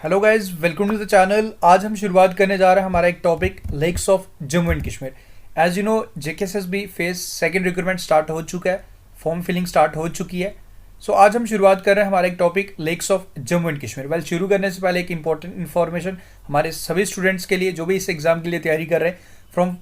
Hello guys, welcome to the channel. आज हम शुरुआत करने जा रहे हैं हमारा एक topic lakes of Jammu and Kashmir. As you know, JKSSB phase second recruitment start हो चुका है, फॉर्म फिलिंग स्टार्ट हो चुकी है। सो आज हम शुरुआत कर रहे हैं हमारा एक topic lakes of Jammu and Kashmir. Well, शुरू करने से पहले एक इंपॉर्टेंट इन्फॉर्मेशन हमारे सभी स्टूडेंट्स के लिए जो भी इस एग्जाम के लिए तैयारी कर रहे हैं। फ्रॉम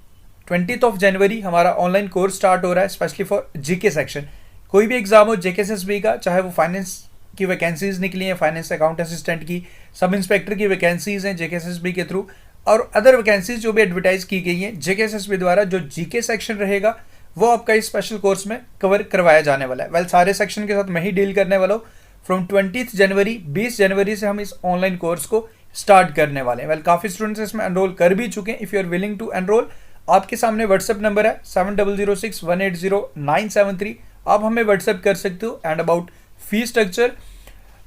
20 जनवरी हमारा ऑनलाइन कोर्स स्टार्ट हो रहा है, स्पेशली फॉर जीके सेक्शन। कोई भी एग्जाम हो जेकेएसएसबी का, चाहे वो फाइनेंस की वैकेंसीज निकली हैं, फाइनेंस अकाउंट असिस्टेंट की, सब इंस्पेक्टर की वैकेंसीज हैं जेकेएसएसबी के थ्रू, और अदर वैकेंसीज जो भी एडवर्टाइज की गई हैं जेकेएसएसबी द्वारा, जो जीके सेक्शन रहेगा वो आपका इस स्पेशल कोर्स में कवर करवाया जाने वाला है। वेल, सारे सेक्शन के साथ मैं ही डील करने वाला हूँ। फ्रॉम 20 जनवरी से हम इस ऑनलाइन कोर्स को स्टार्ट करने वाले हैं। वेल, काफ़ी स्टूडेंट्स इसमें एनरोल कर भी चुके हैं। If you are willing to enroll, आपके सामने व्हाट्सएप नंबर है 7006180973। आप हमें व्हाट्सएप कर सकते हो। And about fee structure,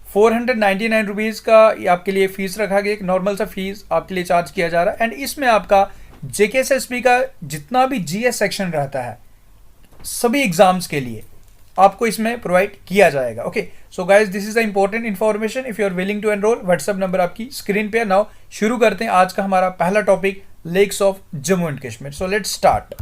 499 rupees का आपके लिए फीस रखा गया, एक नॉर्मल सा फीस आपके लिए चार्ज किया जा रहा है। एंड इसमें आपका जेकेएसएसबी का जितना भी जीएस सेक्शन रहता है सभी एग्जाम्स के लिए आपको इसमें प्रोवाइड किया जाएगा। Okay, so guys, this is the important information. If you are willing to enroll, WhatsApp number आपकी स्क्रीन पे है। नाउ शुरू करते हैं आज का हमारा पहला topic, lakes of Jammu and Kashmir. So let's start.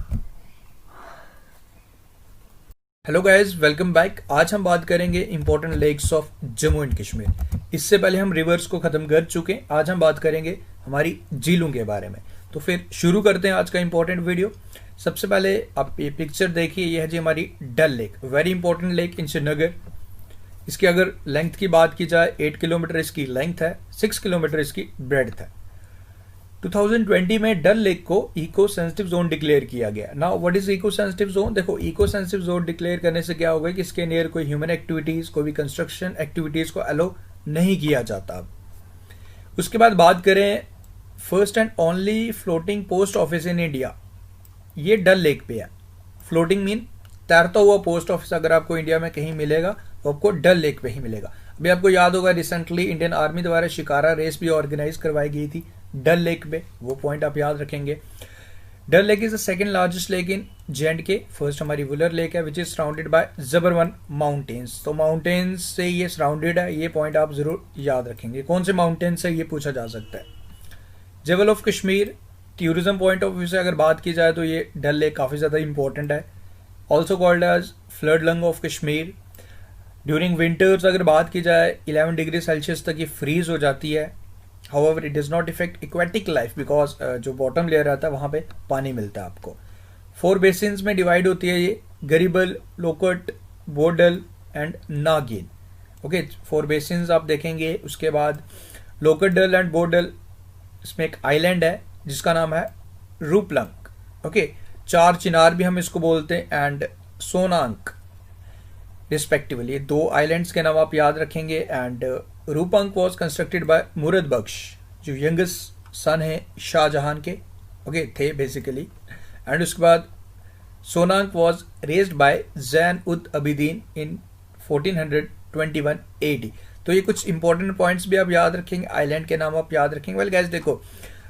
Hello guys, welcome back. आज हम बात करेंगे important lakes of Jammu and Kashmir. इससे पहले हम रिवर्स को खत्म कर चुके हैं। आज हम बात करेंगे हमारी झीलों के बारे में। तो फिर शुरू करते हैं आज का इंपॉर्टेंट वीडियो। सबसे पहले आप ये पिक्चर देखिए, ये है जी हमारी Dal lake, very important lake in Srinagar. इसकी अगर लेंथ की बात की जाए, 8 किलोमीटर इसकी लेंथ है, 6 किलोमीटर इसकी ब्रेड्थ है। 2020 में डल लेक को इको सेंसिटिव जोन डिक्लेयर किया गया। Now what is eco sensitive zone? देखो, इको सेंसिटिव जोन डिक्लेयर करने से क्या होगा कि इसके नियर कोई ह्यूमन एक्टिविटीज, कोई भी कंस्ट्रक्शन एक्टिविटीज को अलो नहीं किया जाता। उसके बाद बात करें, first and only floating post office in India, ये डल लेक पे है। फ्लोटिंग मीन तैरता हुआ पोस्ट ऑफिस अगर आपको इंडिया में कहीं मिलेगा तो आपको डल लेक पे ही मिलेगा। अभी आपको याद होगा, रिसेंटली इंडियन आर्मी द्वारा शिकारा रेस भी ऑर्गेनाइज करवाई गई थी डल लेक पे, वो पॉइंट आप याद रखेंगे। Dal lake is the second largest lake in J&K। First हमारी वुलर लेक है, which is surrounded by Zabarwan mountains. तो माउंटेन्स से ये सराउंडेड है, ये पॉइंट आप जरूर याद रखेंगे। कौन से माउंटेन्स से ये पूछा जा सकता है। Jewel of Kashmir, tourism point of view से अगर बात की जाए तो ये डल लेक काफ़ी ज़्यादा इंपॉर्टेंट है। Also called as flood lung of Kashmir. During winters अगर बात की जाए 11 डिग्री सेल्सियस तक ये फ्रीज हो जाती है। However it does not effect aquatic life, because जो बॉटम लेयर रहता है वहाँ पे पानी मिलता है आपको। 4 बेसिन्स में डिवाइड होती है ये, गरीबल, लोकट, बोडल एंड नागिन। ओके, 4 बेसिन्स आप देखेंगे। उसके बाद लोकट डल एंड बोडल, इसमें एक आइलैंड है जिसका नाम है रूपलंग। ओके, 4 चिनार भी हम इसको बोलते हैं, एंड सोनांक रिस्पेक्टिवली। 2 आइलैंड्स के नाम आप याद रखेंगे। एंड रूपंक वॉज कंस्ट्रक्टेड बाय मुराद बख्श, जो यंगेस्ट सन है शाहजहां के, ओके, थे बेसिकली। एंड उसके बाद सोनांक was raised bye Jain ud Abidin in 1421 AD। तो ये कुछ इंपॉर्टेंट पॉइंट्स भी आप याद रखेंगे, आइलैंड के नाम आप याद रखेंगे। वेल गाइस, देखो,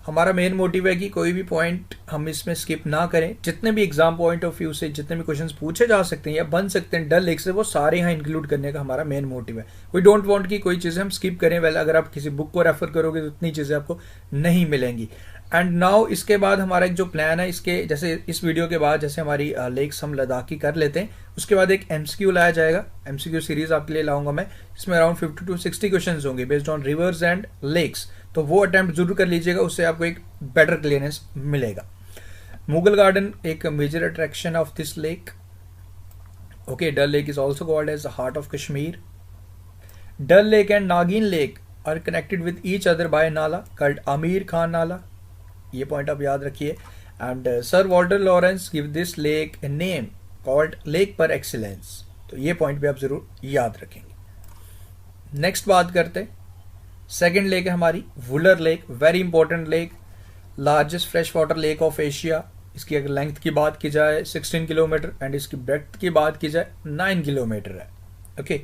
हमारा मेन मोटिव है कि कोई भी पॉइंट हम इसमें स्किप ना करें। जितने भी एग्जाम पॉइंट ऑफ व्यू से जितने भी क्वेश्चंस पूछे जा सकते हैं या बन सकते हैं डल लेक से, वो सारे यहाँ इंक्लूड करने का हमारा मेन मोटिव है। वी डोंट वांट कि कोई चीज़ें हम स्किप करें। वेल, अगर आप किसी बुक को रेफर करोगे तो इतनी चीज़ें आपको नहीं मिलेंगी। एंड नाउ इसके बाद हमारा एक जो प्लान है, इसके जैसे इस वीडियो के बाद जैसे हमारी लेक्स हम लद्दाख की कर लेते हैं, उसके बाद एक MCQ लाया जाएगा। MCQ सीरीज आपके लिए लाऊंगा मैं, इसमें अराउंड 50 to 60 क्वेश्चन होंगे based on rivers and lakes. तो वो अटेम्प्ट जरूर कर लीजिएगा, उससे आपको एक बेटर क्लियरेंस मिलेगा। मुगल गार्डन एक major attraction of this lake. Okay, Dal lake is also called as the heart of Kashmir. Dal lake and Nagin lake are connected with each other by nallah called Amir Khan नाला। ये पॉइंट आप याद रखिए। And sir Walter Lawrence give this lake a name called lake par excellence. तो ये point भी आप जरूर याद रखेंगे। नेक्स्ट बात करते हैं, सेकेंड लेक है हमारी Wular lake, very important lake, largest fresh water lake of Asia. इसकी अगर लेंथ की बात की जाए 16 किलोमीटर एंड इसकी ब्रेड्थ की बात की जाए 9 किलोमीटर है। Okay,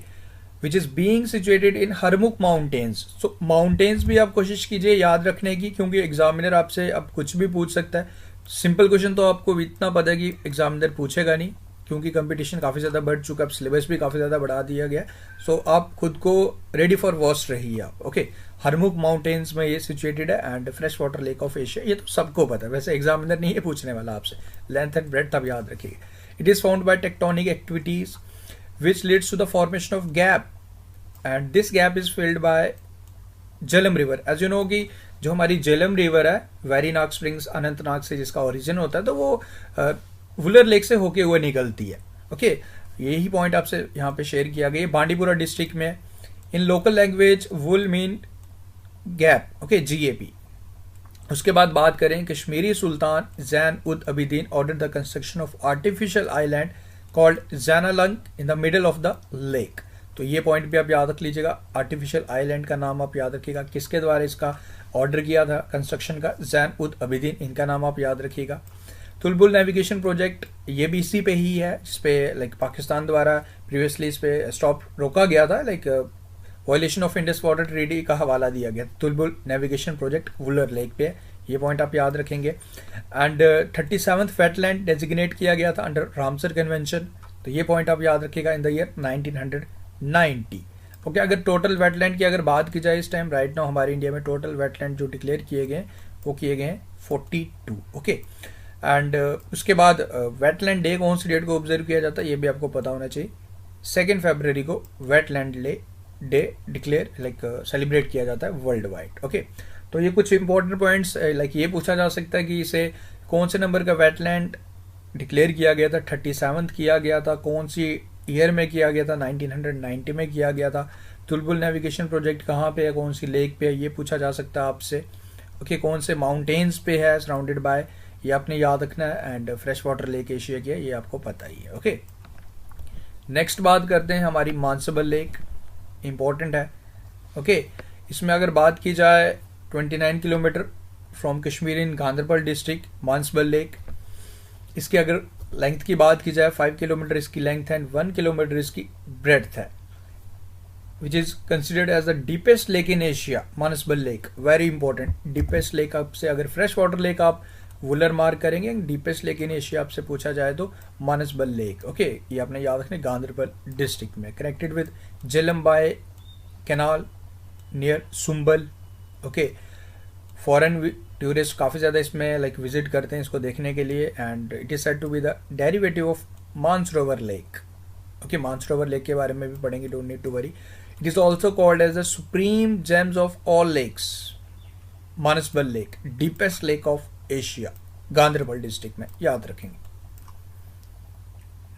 which is being situated in Harmukh mountains. So mountains भी आप कोशिश कीजिए याद रखने की, क्योंकि एग्जामिनर आपसे अब कुछ भी पूछ सकता है। सिंपल क्वेश्चन तो आपको इतना पता है कि एग्जामिनर पूछेगा नहीं, क्योंकि कंपटीशन काफ़ी ज़्यादा बढ़ चुका है, अब सिलेबस भी काफ़ी ज़्यादा बढ़ा दिया गया, सो आप खुद को रेडी फॉर वर्स्ट रहिए आप। ओके, हरमुक माउंटेन्स में ये सिचुएटेड है and fresh water lake of Asia, ये तो सबको पता है, वैसे एग्जामिनर नहीं है पूछने वाला आपसे, लेंथ एंड ब्रेड्थ आप याद रखिएगा। It is found by tectonic activities which leads to the formation of gap and this gap is filled by Jhelum river. As you know कि जो हमारी झेलम रिवर है वेरीनाग स्प्रिंग्स अनंतनाग से जिसका ओरिजिन होता है, तो वो वुलर लेक से होके हुए निकलती है। ओके, यही पॉइंट आपसे यहाँ पे शेयर किया गया। बांडीपुरा डिस्ट्रिक्ट में in local language Wul mean gap, okay, GAP। उसके बाद बात करें, Kashmiri Sultan Zain ud Abidin order the construction of artificial island called Zainalank in the middle of the lake. तो ये पॉइंट भी आप याद रख लीजिएगा, आर्टिफिशियल आइलैंड का नाम आप याद रखिएगा, किसके द्वारा इसका ऑर्डर किया था कंस्ट्रक्शन का, जैन उद अबिदीन, इनका नाम आप याद रखिएगा। तुलबुल नेविगेशन प्रोजेक्ट ये भी इसी पे ही है, जिसपे लाइक पाकिस्तान द्वारा प्रीवियसली इस पे स्टॉप रोका गया था, like violation of Indus water treaty का हवाला दिया गया। Tulbul navigation project Wular lake पे है, ये पॉइंट आप याद रखेंगे। एंड 37th वेटलैंड डेजिग्नेट किया गया था अंडर रामसर कन्वेंशन, तो ये पॉइंट आप याद रखिएगा इन द ईयर 1990। ओके, अगर टोटल वेटलैंड की अगर बात की जाए इस टाइम राइट नाउ हमारे इंडिया में टोटल वेटलैंड जो डिक्लेयर किए गए वो किए गए हैं 42। ओके, एंड उसके बाद वेटलैंड डे कौन सी डेट को ऑब्जर्व किया जाता है ये भी आपको पता होना चाहिए। 2 फरवरी को wetland day declare like celebrate किया जाता है वर्ल्ड वाइड। ओके, तो ये कुछ इंपॉर्टेंट पॉइंट्स लाइक ये पूछा जा सकता है कि इसे कौन से नंबर का वेटलैंड डिक्लेयर किया गया था, 37th किया गया था, कौन सी ईयर में किया गया था, 1990 में किया गया था। तुलबुल नेविगेशन प्रोजेक्ट कहाँ पे है, कौन सी लेक पे है, ये पूछा जा सकता है आपसे। ओके, कौन से माउंटेन्स पे है सराउंडेड बाय, ये आपने याद रखना है। And fresh water lake Asia की है, ये आपको पता ही है। ओके, नेक्स्ट बात करते हैं हमारी मानसबल लेक, इंपॉर्टेंट है। ओके, इसमें अगर बात की जाए 29 kilometre from Kashmir in Ganderbal district Manasbal lake. इसकी अगर लेंथ की बात की जाए 5 किलोमीटर इसकी लेंथ है एंड 1 किलोमीटर इसकी ब्रेड्थ है, which is considered as the deepest lake in Asia. Mansbal lake very important, deepest lake आपसे अगर फ्रेश वाटर लेक आप वुलर मार्क करेंगे, डीपेस्ट लेक इन एशिया आपसे पूछा जाए तो मानसबल लेक। ओके, ये आपने याद रखना, गांधरबल डिस्ट्रिक्ट में, connected with Jhelum by canal near Sumbal. Okay, foreign tourist काफ़ी ज़्यादा इसमें लाइक विजिट करते हैं इसको देखने के लिए। And it is said to be the derivative of Mansarovar lake. Okay, Mansarovar lake के बारे में भी पढ़ेंगे, don't need to worry. It is also called as the supreme gems of all lakes. Mansbal lake deepest lake of Asia, Ganderbal district में, याद रखेंगे।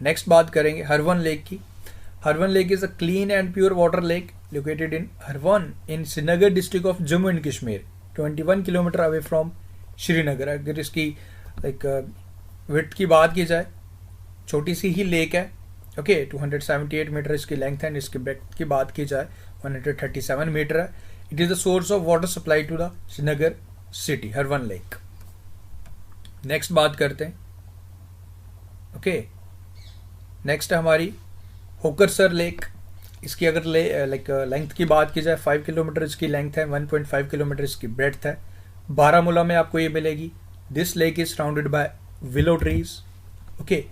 Next बात करेंगे हरवन लेक की। Harwan lake is a clean and pure water lake located in Harwan in Srinagar district of Jammu and Kashmir, 21 kilometre away from Srinagar. अगर इसकी like width की बात की जाए, छोटी सी ही लेक है। ओके, 278 मीटर इसकी लेंथ है, इसकी ब्रेड्थ की बात की जाए 137 मीटर है। It is the source of water supply to the Srinagar city, Harwan lake. Next बात करते हैं। ओके, नेक्स्ट है हमारी होकरसर लेक। इसकी अगर लाइक लेंथ की बात की जाए 5 किलोमीटर इसकी लेंथ है, 1.5 किलोमीटर इसकी ब्रेड्थ है। बारामूला में आपको ये मिलेगी। This lake is surrounded bye willow trees. Okay,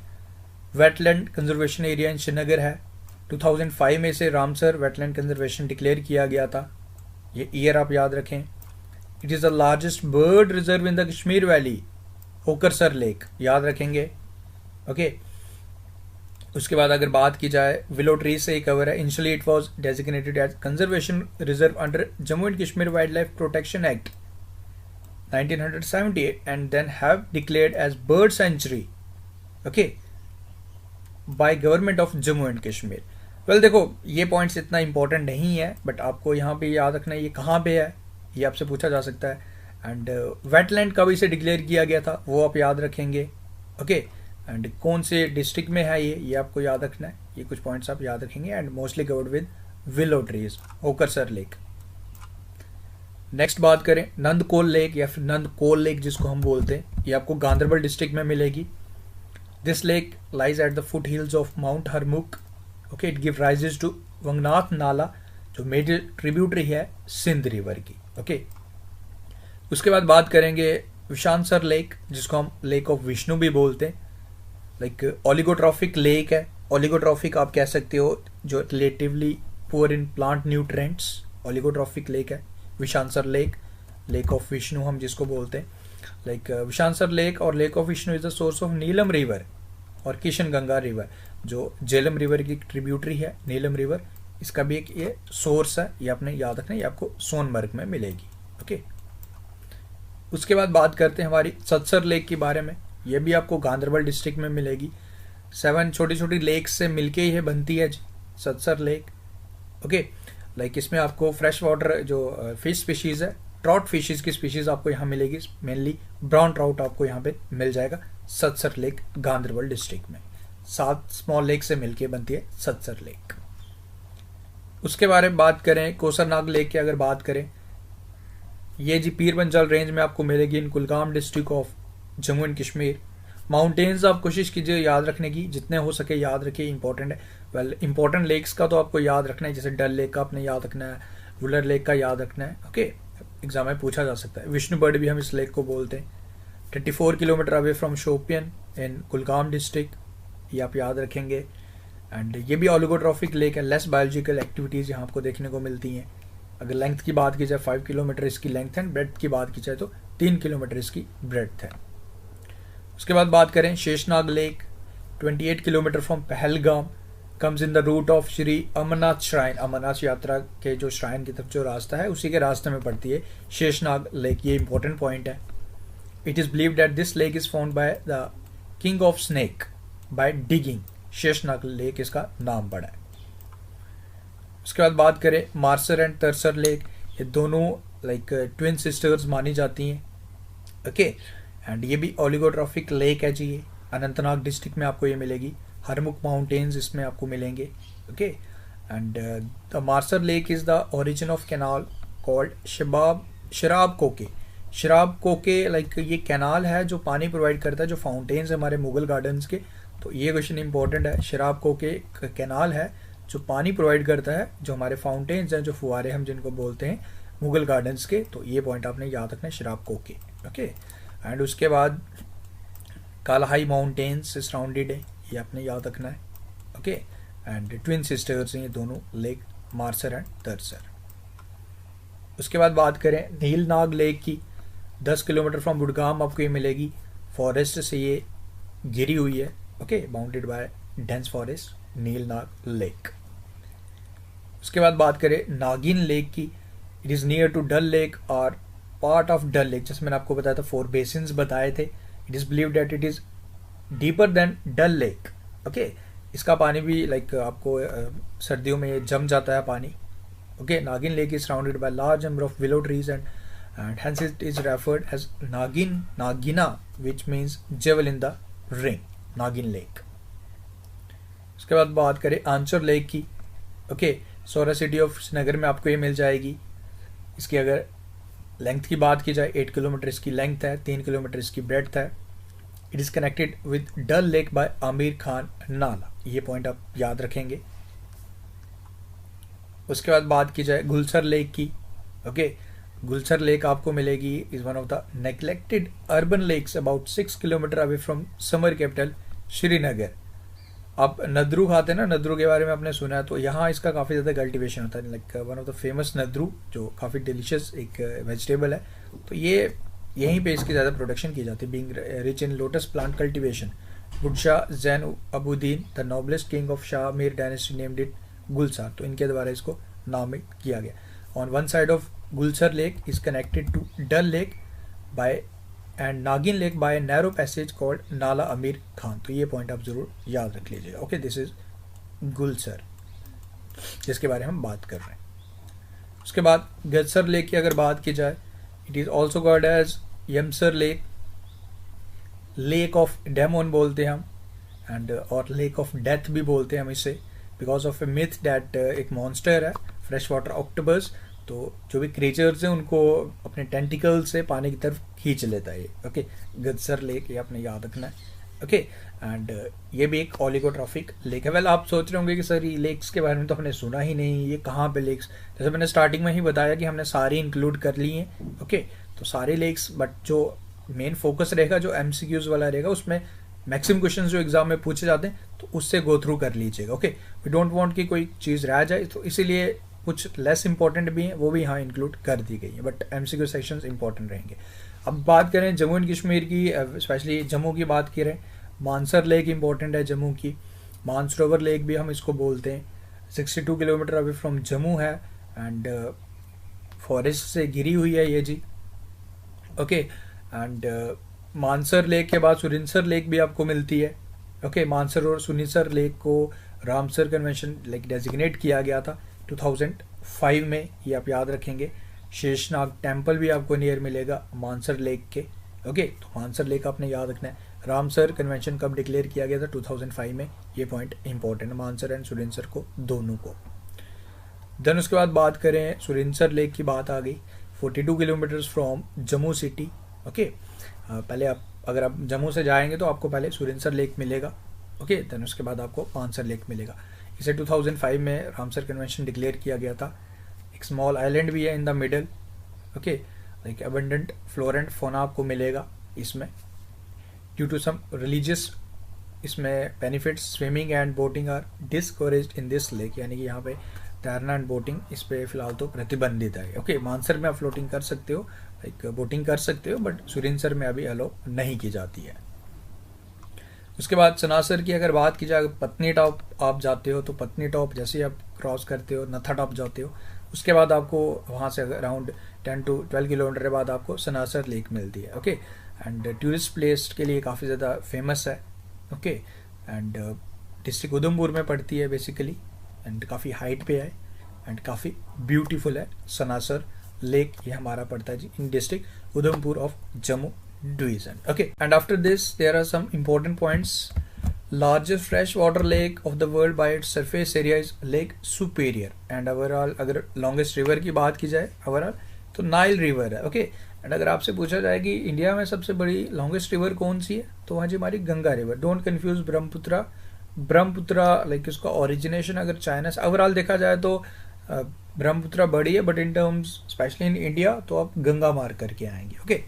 wetland conservation area in Srinagar है। 2005 में इसे रामसर वेटलैंड कंजर्वेशन डिक्लेयर किया गया था, ये ईयर आप याद रखें। It is the largest bird reserve in the Kashmir valley, Hokersar lake, याद रखेंगे। ओके, उसके बाद अगर बात की जाए विलो ट्री से ही कवर है। Initially it was designated as conservation reserve under Jammu and Kashmir wild life protection act 1978 and then have declared as bird sanctuary, okay, by government of Jammu and Kashmir. Well देखो, ये पॉइंट्स इतना इंपॉर्टेंट नहीं है, but आपको यहाँ पे याद रखना है ये कहाँ पे है, ये आपसे पूछा जा सकता है। एंड वेटलैंड कब इसे डिक्लेयर किया गया था वो आप याद रखेंगे। ओके, एंड कौन से डिस्ट्रिक्ट में है ये आपको याद रखना है। ये कुछ पॉइंट्स आप याद रखेंगे। And mostly covered with willow trees, Hokersar lake. Next बात करें नंदकोल लेक या फिर नंदकोल लेक जिसको हम बोलते हैं, ये आपको गांधरबल डिस्ट्रिक्ट में मिलेगी। This lake lies at the foot hills of mount Harmukh. Okay, it give rises to Wangath nallah जो मेजर ट्रिब्यूटरी है सिंध रिवर की। ओके, उसके बाद बात करेंगे विशानसर लेक जिसको हम लेक ऑफ विष्णु भी बोलते हैं। लाइक ओलिगोट्रॉफिक लेक है। ओलिगोट्रॉफिक आप कह सकते हो जो relatively poor in plant nutrients, oligotrophic lake है। विशांसर लेक, लेक ऑफ विष्णु हम जिसको बोलते हैं, लाइक विशांसर लेक और lake of Vishnu is the source of Neelam river और किशन गंगा रिवर, जो झेलम रिवर की ट्रिब्यूटरी है नीलम रिवर, इसका भी एक ये सोर्स है। ये आपने याद रखना है, ये आपको सोनमर्ग में मिलेगी। ओके, उसके बाद बात करते हैं हमारी सत्सर लेक के बारे में। ये भी आपको गांधरबल डिस्ट्रिक्ट में मिलेगी। 7 छोटी छोटी लेक्स से मिलके ही बनती है सत्सर लेक। ओके, लाइक इसमें आपको फ्रेश वाटर जो फिश स्पीशीज है, ट्राउट फिशेज की स्पीशीज आपको यहाँ मिलेगी। मेनली ब्राउन ट्राउट आपको यहाँ पे मिल जाएगा सत्सर लेक गांधरबल डिस्ट्रिक्ट में। 7 स्मॉल लेक से मिलके बनती है सत्सर लेक। उसके बारे में बात करें कोसरनाग लेक की, अगर बात करें ये जी पीरबंजल रेंज में आपको मिलेगी in Kulgam district of Jammu and Kashmir. Mountains आप कोशिश कीजिए याद रखने की, जितने हो सके याद रखिए, इंपॉर्टेंट है। वेल इंपॉर्टेंट लेक्स का तो आपको याद रखना है, जैसे डल लेक का आपने याद रखना है, वुलर लेक का याद रखना है। ओके, एग्जाम में पूछा जा सकता है। विष्णुबर्ड भी हम इस लेक को बोलते हैं। 34 kilometre away from Shopian in Kulgam district, ये आप याद रखेंगे। एंड ये भी ओलिगोट्रॉफिक लेक है। लेस बायोलॉजिकल एक्टिविटीज़ यहाँ आपको देखने को मिलती हैं। अगर लेंथ की बात की जाए 5 किलोमीटर इसकी लेंथ है, ब्रेड्थ की बात की जाए तो 3 किलोमीटर इसकी ब्रेड्थ है। उसके बाद बात करें Sheshnag lake, 28 kilometre from Pahalgam, comes in the route of Shri Amarnath shrine. Amarnath Yatra के जो श्राइन की तरफ जो रास्ता है उसी के रास्ते में पड़ती है शेषनाग लेक। ये इंपॉर्टेंट पॉइंट है। It is believed that this lake is found by the king of snake by digging. Sheshnag lake इसका नाम पड़ा है। उसके बाद बात करें मार्सर एंड तरसर लेक, ये दोनों लाइक ट्विन सिस्टर्स मानी जाती हैं। ओके, एंड ये भी ओलिगोट्रॉफिक लेक है जी। ये अनंतनाग डिस्ट्रिक्ट में आपको ये मिलेगी। हरमुख माउंटेन्स इसमें आपको मिलेंगे। Okay, and the Marsar lake is the origin of canal called शराब कोके। शराब कोके लाइक ये कैनाल है जो पानी प्रोवाइड करता है, जो फाउंटेन्स हमारे मुगल गार्डन्स के। तो ये क्वेश्चन इंपॉर्टेंट है। शराब कोके कैनाल है जो पानी प्रोवाइड करता है, जो हमारे फाउंटेन्स हैं, जो फुहारे हम जिनको बोलते हैं मुगल गार्डन्स के। तो ये पॉइंट आपने याद रखना है, शराब कोके। ओके, एंड उसके बाद कालाहाई माउंटेन्स से सराउंडेड है, ये आपने याद रखना है। ओके, एंड ट्विन सिस्टर्स हैं ये दोनों लेक, मार्सर एंड तरसर। उसके बाद बात करें नीलनाग लेक की, 10 किलोमीटर फ्रॉम बुडगाम आपको ये मिलेगी। फॉरेस्ट से ये घिरी हुई है। Okay, bounded by dense forest, Nilnag lake. उसके बाद बात करें नागिन लेक की, it is near to Dal lake और पार्ट ऑफ डल लेक। जैसे मैंने आपको बताया था 4 बेसिन्स बताए थे। It is believe that it is deeper than Dal lake. Okay, इसका पानी भी लाइक आपको सर्दियों में ये जम जाता है पानी। ओके, नागिन lake is surrounded by large number of willow trees and hence it is referred as Nagina, which means jewel in the ring, Nagin lake. उसके बाद बात करें आंचर लेक की। Okay, Soura city of Srinagar में आपको ये मिल जाएगी। इसकी अगर लेंथ की बात की जाए 8 किलोमीटर इसकी लेंथ है, 3 किलोमीटर इसकी ब्रेड्थ है। It is connected with Dal lake by Amir Khan नाला। ये पॉइंट आप याद रखेंगे। उसके बाद बात की जाए गुलसर लेक की। ओके, गुलसर लेक आपको मिलेगी, is one of the neglected urban lakes about 6 kilometre away from summer capital Srinagar. आप नद्रू खाते हैं ना, नद्रू के बारे में आपने सुना है, तो यहाँ इसका काफ़ी ज़्यादा कल्टीवेशन होता है। Like one of the famous nadru जो काफ़ी डिलीशियस एक वेजिटेबल है, तो ये यहीं पे इसकी ज़्यादा प्रोडक्शन की जाती है। Being rich in lotus plant cultivation, Budshah Zain Abuddin the noblest king of Shah Mir dynasty named it Gulsar. तो इनके द्वारा इसको नामित किया गया। On one side of Gulsar Lake is connected to Dal Lake by and Nagin Lake by a narrow passage called Nala Amir Khan। तो ये point आप जरूर याद रख लीजिएगा। ओके, दिस इज गुलसर जिसके बारे में हम बात कर रहे हैं। उसके बाद गदसर लेक की अगर बात की जाए, it is also called as Yamsar lake, lake of demon बोलते हैं हम, एंड और लेक ऑफ डेथ भी बोलते हैं हम इसे, because of A myth that एक मॉन्स्टर है फ्रेश वाटर ऑक्टोपस, तो जो भी क्रिएचर्स हैं उनको अपने टेंटिकल से पानी की तरफ खींच लेता है। ओके, गदसर लेक ये आपने याद रखना है। ओके, एंड ये भी एक ओलिगोट्रॉफिक लेक है। वेल आप सोच रहे होंगे कि सर ये लेक्स के बारे में तो हमने सुना ही नहीं, ये कहाँ पे लेक्स, जैसे मैंने स्टार्टिंग में ही बताया कि हमने सारी इंक्लूड कर ली हैं। ओके, तो सारे लेक्स, बट जो मेन फोकस रहेगा जो MCQs वाला रहेगा उसमें मैक्सिमम क्वेश्चन जो एग्जाम में पूछे जाते हैं तो उससे गो थ्रू कर लीजिएगा। ओके, वी डोंट वांट कि कोई चीज़ रह जाए, तो इसीलिए कुछ लेस इंपॉर्टेंट भी हैं वो भी यहाँ इंक्लूड कर दी गई है, बट एमसीक्यू सेक्शंस इंपॉर्टेंट रहेंगे। अब बात करें जम्मू एंड कश्मीर की, स्पेशली जम्मू की बात की रहे, मानसर लेक इंपॉर्टेंट है जम्मू की, मानसरोवर लेक भी हम इसको बोलते हैं, 62 किलोमीटर अवे फ्रॉम जम्मू है एंड फॉरेस्ट से घिरी हुई है ये जी। ओके, एंड मानसर लेक के बाद सुरिनसर लेक भी आपको मिलती है। ओके, मानसर और सुरिनसर लेक को रामसर कन्वेंशन लाइक डेजिग्नेट किया गया था 2005 में, ये आप याद रखेंगे। शेषनाग टेम्पल भी आपको नियर मिलेगा मानसर लेक के। ओके, तो मानसर लेक आपने याद रखना है। रामसर कन्वेंशन कब डिक्लेयर किया गया था? 2005 में। ये पॉइंट इंपॉर्टेंट है मानसर एंड सुरिनसर को, दोनों को। देन उसके बाद बात करें, सुरिनसर लेक की बात आ गई, 42 kilometres from Jammu city. Okay, पहले अगर आप जम्मू से जाएंगे तो आपको पहले सुरिनसर लेक मिलेगा। ओके, देन उसके बाद आपको मानसर लेक मिलेगा। इसे 2005 में रामसर कन्वेंशन डिक्लेयर किया गया था। एक स्मॉल आइलैंड भी है in the middle. Okay, like abundant flora and fauna आपको मिलेगा इसमें। ड्यू टू सम रिलीजियस इसमें benefits, swimming and boating are discouraged in this lake, यानी कि यहाँ पे तैरना एंड बोटिंग इस पे फिलहाल तो प्रतिबंधित है। ओके, मानसर में आप फ्लोटिंग कर सकते हो, लाइक बोटिंग कर सकते हो, बट सुरिनसर में अभी अलो नहीं की जाती है। उसके बाद सनासर की अगर बात की जाए, पत्नी टॉप आप जाते हो तो पत्नी टॉप जैसे आप क्रॉस करते हो नथा टॉप जाते हो, उसके बाद आपको वहाँ से अराउंड 10 to 12 किलोमीटर के बाद आपको सनासर लेक मिलती है। ओके, एंड टूरिस्ट प्लेस के लिए काफ़ी ज़्यादा फेमस है। ओके, एंड डिस्ट्रिक्ट उधमपुर में पड़ती है बेसिकली, एंड काफ़ी हाइट पे है एंड काफ़ी ब्यूटीफुल है सनासर लेक। ये हमारा पड़ता है जी in district Udhampur of Jammu division. Okay, and after this there are some important points. Largest fresh water lake of the world by its surface area is lake Superior, and overall अगर longest river की बात की जाए overall तो Nile river है। Okay, and अगर आपसे पूछा जाए कि इंडिया में सबसे बड़ी लॉन्गेस्ट रिवर कौन सी है, तो वहाँ जी हमारी Ganga river. Don't confuse Brahmaputra like इसका ओरिजिनेशन अगर चाइना से ओवरऑल देखा जाए तो ब्रह्मपुत्रा बड़ी है, but in terms specially in India तो आप गंगा मार करके आएंगे। Okay,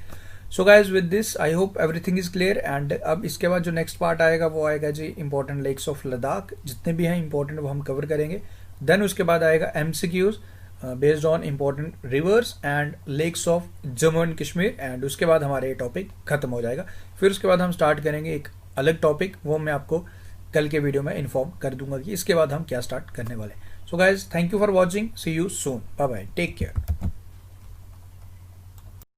so guys with this I hope everything is clear. And अब इसके बाद जो नेक्स्ट पार्ट आएगा वो आएगा जी इंपॉर्टेंट लेक्स ऑफ लद्दाख, जितने भी हैं इंपॉर्टेंट वो हम कवर करेंगे। देन उसके बाद आएगा MCQs based on important rivers and lakes of Jammu and Kashmir, and उसके बाद हमारा ये टॉपिक खत्म हो जाएगा। फिर उसके बाद हम स्टार्ट करेंगे एक अलग टॉपिक, वो मैं आपको कल के वीडियो में इन्फॉर्म कर दूंगा कि इसके बाद हम क्या स्टार्ट करने वाले हैं। So guys, thank you for watching, see you soon, bye bye, take care.